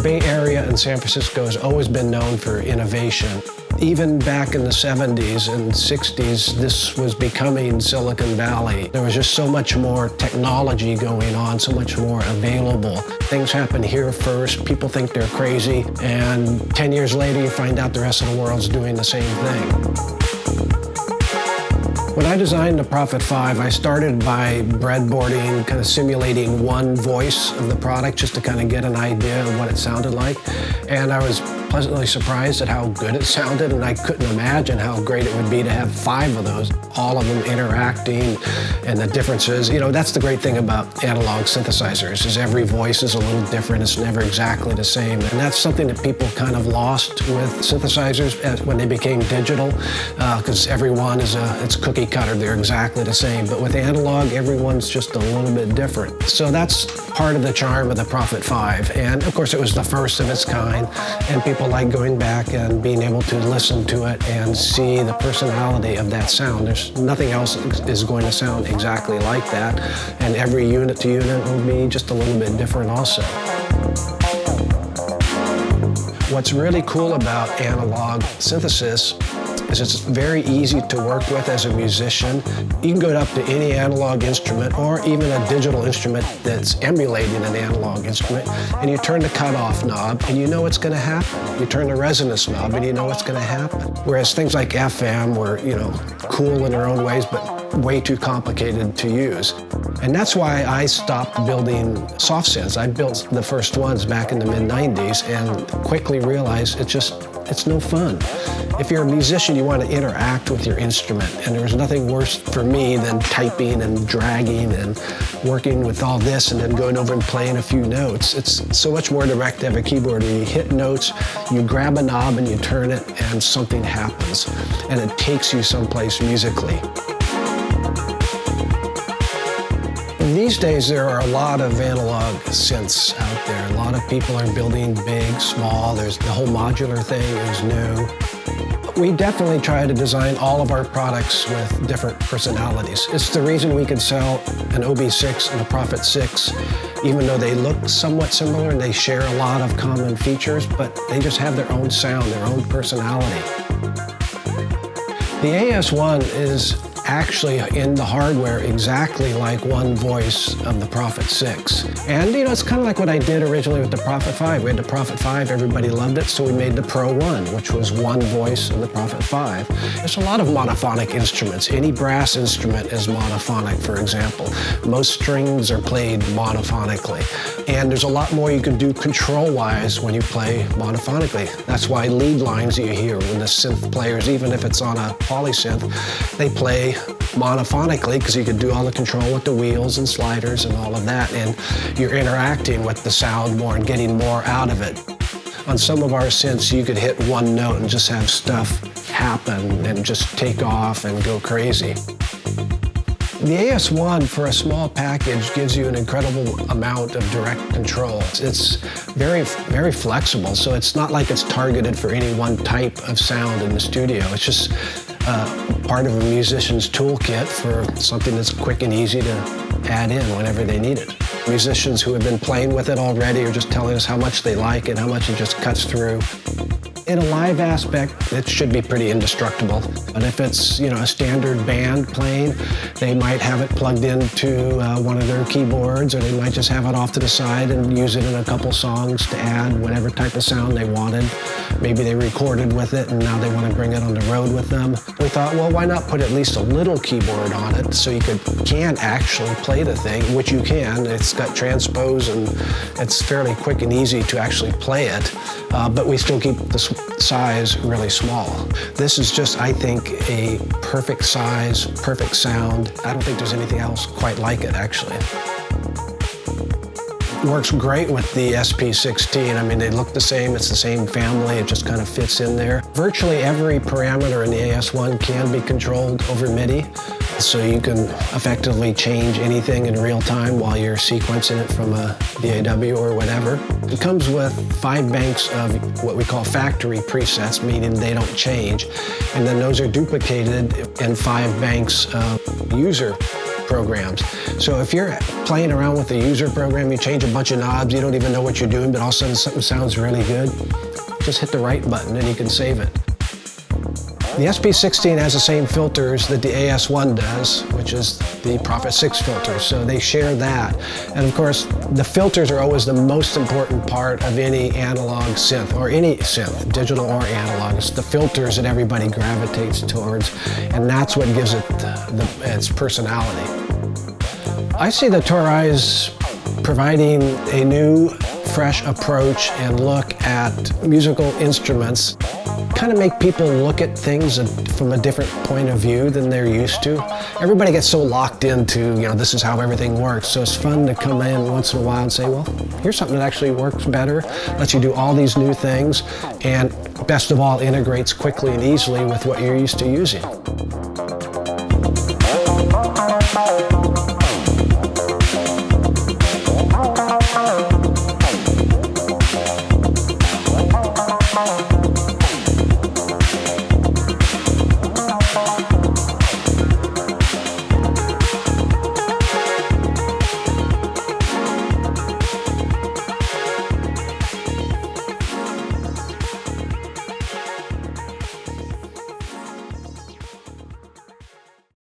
Bay Area and San Francisco has always been known for innovation. Even back in the 70s and 60s, this was becoming Silicon Valley. There was just so much more technology going on, so much more available. Things happen here first, people think they're crazy, and 10 years later you find out the rest of the world's doing the same thing. When I designed the Prophet 5, I started by breadboarding, kind of simulating one voice of the product just to kind of get an idea of what it sounded like. And I was pleasantly surprised at how good it sounded, and I couldn't imagine how great it would be to have 5 of those, all of them interacting, and the differences. You know, that's the great thing about analog synthesizers, is every voice is a little different. It's never exactly the same. And that's something that people kind of lost with synthesizers when they became digital, because everyone is it's cookie cutter. They're exactly the same. But with analog, everyone's just a little bit different. So that's part of the charm of the Prophet 5. And of course, it was the first of its kind, and people like going back and being able to listen to it and see the personality of that sound. There's nothing else is going to sound exactly like that, and every unit to unit will be just a little bit different also. What's really cool about analog synthesis is it's very easy to work with as a musician. You can go up to any analog instrument or even a digital instrument that's emulating an analog instrument, and you turn the cutoff knob and you know what's going to happen. You turn the resonance knob and you know what's going to happen. Whereas things like FM were, you know, cool in their own ways, but way too complicated to use. And that's why I stopped building soft synths. I built the first ones back in the mid-90s and quickly realized it's no fun. If you're a musician, you want to interact with your instrument, and there's nothing worse for me than typing and dragging and working with all this and then going over and playing a few notes. It's so much more direct to have a keyboard where you hit notes, you grab a knob and you turn it, and something happens, and it takes you someplace musically. These days, there are a lot of analog synths out there. A lot of people are building big, small. There's the whole modular thing is new. We definitely try to design all of our products with different personalities. It's the reason we can sell an OB6 and a Prophet 6, even though they look somewhat similar and they share a lot of common features, but they just have their own sound, their own personality. The AS-1 is actually in the hardware exactly like one voice of the Prophet 6. And you know, it's kind of like what I did originally with the Prophet 5. We had the Prophet 5, everybody loved it, so we made the Pro 1, which was one voice of the Prophet 5. There's a lot of monophonic instruments. Any brass instrument is monophonic, for example. Most strings are played monophonically. And there's a lot more you can do control-wise when you play monophonically. That's why lead lines you hear when the synth players, even if it's on a polysynth, they play monophonically because you can do all the control with the wheels and sliders and all of that, and you're interacting with the sound more and getting more out of it. On some of our synths, you could hit one note and just have stuff happen and just take off and go crazy. The AS-1 for a small package gives you an incredible amount of direct control. It's very, very flexible, so it's not like it's targeted for any one type of sound in the studio. It's just part of a musician's toolkit for something that's quick and easy to add in whenever they need it. Musicians who have been playing with it already are just telling us how much they like it, how much it just cuts through. In a live aspect, it should be pretty indestructible. But if it's, you know, a standard band playing, they might have it plugged into one of their keyboards, or they might just have it off to the side and use it in a couple songs to add whatever type of sound they wanted. Maybe they recorded with it and now they want to bring it on the road with them. We thought, well, why not put at least a little keyboard on it so you can actually play the thing, which you can. It's got transpose and it's fairly quick and easy to actually play it, but we still keep the size really small. This is just, I think, a perfect size, perfect sound. I don't think there's anything else quite like it, actually. It works great with the SP-16. I mean, they look the same, it's the same family, it just kind of fits in there. Virtually every parameter in the AS-1 can be controlled over MIDI, so you can effectively change anything in real time while you're sequencing it from a DAW or whatever. It comes with 5 banks of what we call factory presets, meaning they don't change, and then those are duplicated in 5 banks of user programs. So if you're playing around with the user program, you change a bunch of knobs, you don't even know what you're doing, but all of a sudden something sounds really good, just hit the right button and you can save it. The SP-16 has the same filters that the AS-1 does, which is the Prophet 6 filter, so they share that. And of course, the filters are always the most important part of any analog synth, or any synth, digital or analog. It's the filters that everybody gravitates towards, and that's what gives it its personality. I see the Toraiz providing a new, fresh approach and look at musical instruments, kind of make people look at things from a different point of view than they're used to. Everybody gets so locked into, this is how everything works. So it's fun to come in once in a while and say, well, here's something that actually works better, lets you do all these new things, and best of all, integrates quickly and easily with what you're used to using.